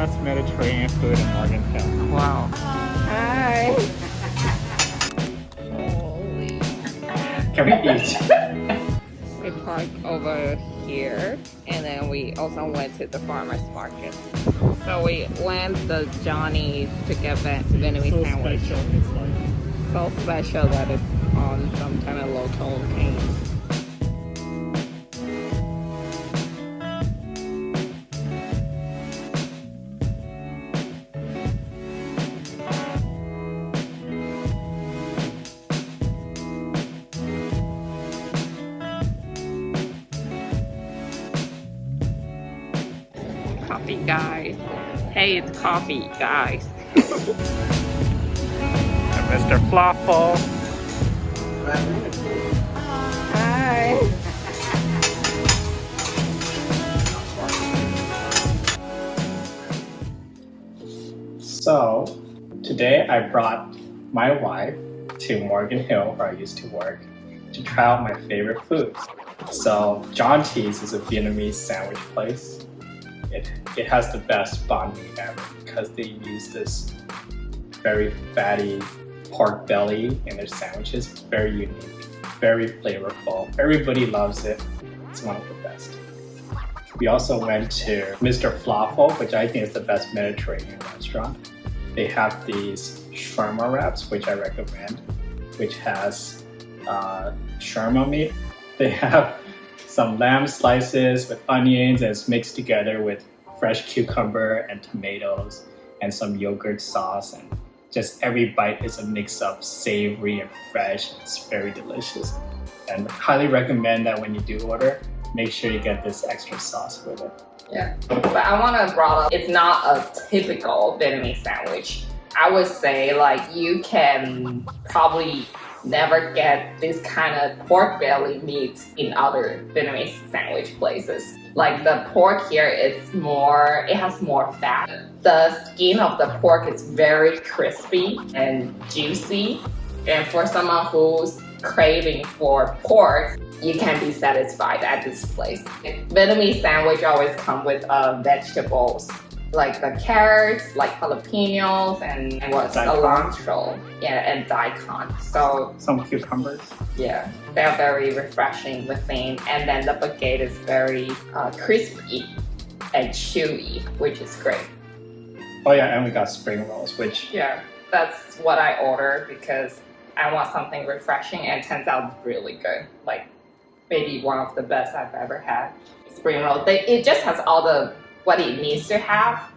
best Mediterranean food in Morgan Hill. Wow. Hi. Holy. Can we eat? We parked over here, and then we also went to the farmer's market. So we went to Jonty's to get Vietnamese sandwich. Special. It's like So special that it's on some kind of local chain. Coffee, guys. Hey, it's coffee, guys. and Mr. Falafel. Hi. So, today I brought my wife to Morgan Hill, where I used to work, to try out my favorite foods. So, Jonty's is a Vietnamese sandwich place. It has the best banh mi ever because they use this very fatty pork belly in their sandwiches. It's very unique, very flavorful. Everybody loves it. It's one of the best. We also went to Mr. Falafel, which I think is the best Mediterranean restaurant. They have these shawarma wraps, which I recommend, which has shawarma meat. They have some lamb slices with onions, and it's mixed together with fresh cucumber and tomatoes and some yogurt sauce, and just every bite is a mix of savory and fresh. It's very delicious, and highly recommend that when you do order, make sure you get this extra sauce with it. Yeah, but I want to brought up, it's not a typical Vietnamese sandwich. I would say like you can probably never get this kind of pork belly meat in other Vietnamese sandwich places. Like the pork here is more, it has more fat. The skin of the pork is very crispy and juicy. And for someone who's craving for pork, you can be satisfied at this place. Vietnamese sandwich always come with vegetables, like the carrots, like jalapenos, and what's cilantro, yeah, and daikon. So some cucumbers. yeah, they're very refreshing within, and then the baguette is very crispy and chewy, which is great. Oh yeah, and we got spring rolls, which Yeah, that's what I ordered because I want something refreshing, and it turns out really good. Like maybe one of the best I've ever had. Spring roll, it just has all the what it needs to have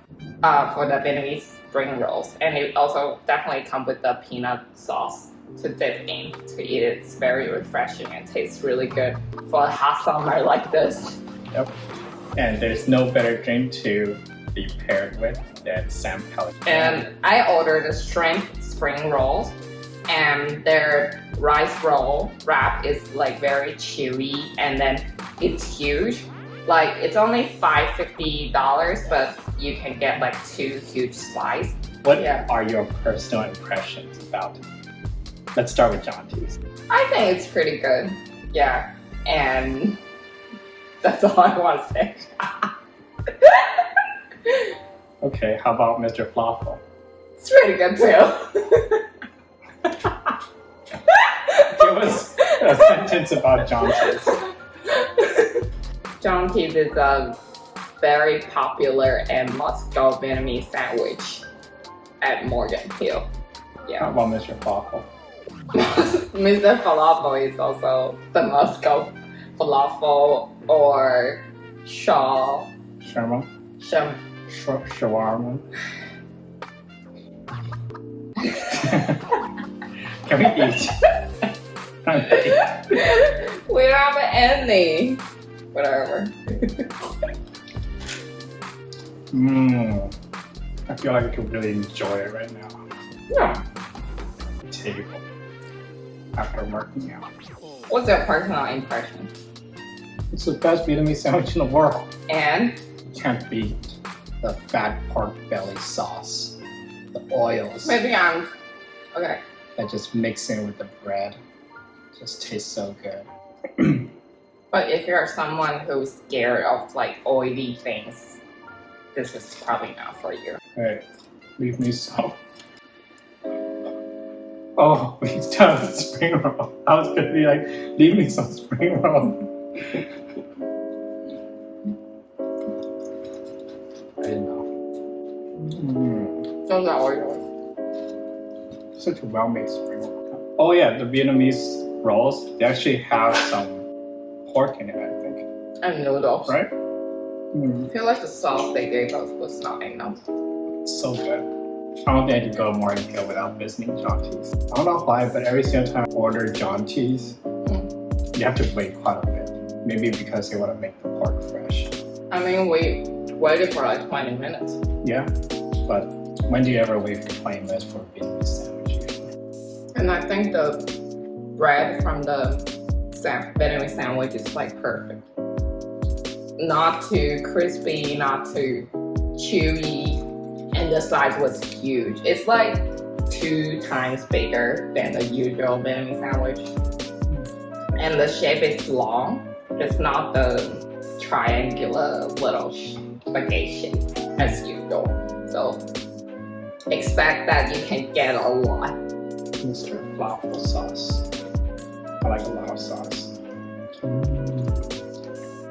for the Vietnamese spring rolls, and it also definitely comes with the peanut sauce to dip in to eat. It's very refreshing and tastes really good for a hot summer like this. Yep. And there's no better drink to be paired with than Sam Pellet. And I ordered the shrimp spring rolls, and their rice roll wrap is like very chewy, and then it's huge. Like it's only $5.50, but you can get like 2 huge slices. What are your personal impressions about it? Let's start with Jonty's. I think it's pretty good. Yeah, and that's all I want to say. Okay, how about Mr. Falafel? It's pretty good too. Give us a sentence about Jonty's. Jonty's is a very popular and must-go Vietnamese sandwich at Morgan Hill. How Yeah. about Mr. Falafel? Mr. Falafel is also the must-go falafel or Shawarma? Shawarma? Can we eat? We don't have any. Whatever. I feel like we could really enjoy it right now. Yeah. Table. After working out. What's your personal impression? It's the best Vietnamese sandwich in the world. And You can't beat the fat pork belly sauce, the oils maybe I'm okay. that just mix in with the bread. Just tastes so good. But if you're someone who's scared of like oily things, this is probably not for you. Alright, leave me some. Oh, we done the spring roll. I was gonna be like, leave me some spring roll. I didn't know. So that was yours. Such a well-made spring roll. Oh yeah, the Vietnamese rolls, they actually have some pork in it, I think. And noodles. Right? I feel like the sauce they gave us was not enough. So good. I don't think I could go to Morgan Hill without visiting Jonty's. I don't know why, but every single time I order Jonty's, you have to wait quite a bit. Maybe because they want to make the pork fresh. I mean, we waited for like 20 minutes. Yeah, but when do you ever wait for 20 minutes for a Vietnamese sandwich usually? And I think the bread from the Vietnamese sandwich is like perfect. Not too crispy, not too chewy, and the size was huge. It's like 2 times bigger than the usual Vietnamese sandwich. And the shape is long. It's not the triangular little spaghetti shape as usual. So expect that you can get a lot. Mr. Falafel sauce. I like a lot of sauce.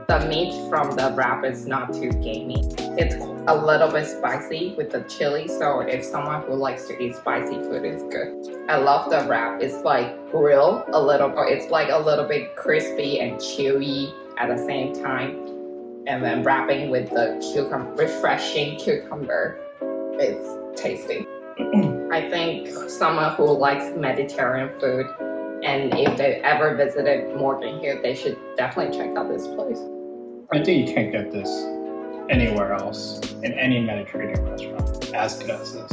The meat from the wrap is not too gamey. It's a little bit spicy with the chili, so if someone who likes to eat spicy food, it's good. I love the wrap. It's like grilled a little bit. It's like a little bit crispy and chewy at the same time. And then wrapping with the refreshing cucumber. It's tasty. I think someone who likes Mediterranean food, and if they ever visited Morgan Hill, they should definitely check out this place. I think you can't get this anywhere else in any Mediterranean restaurant as good as this.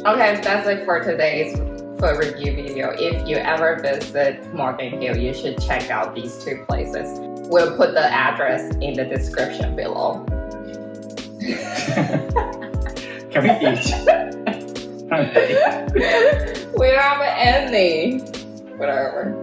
Okay, that's it for today's food review video. If you ever visit Morgan Hill, you should check out these 2 places. We'll put the address in the description below. Can we eat? We don't have any. Whatever.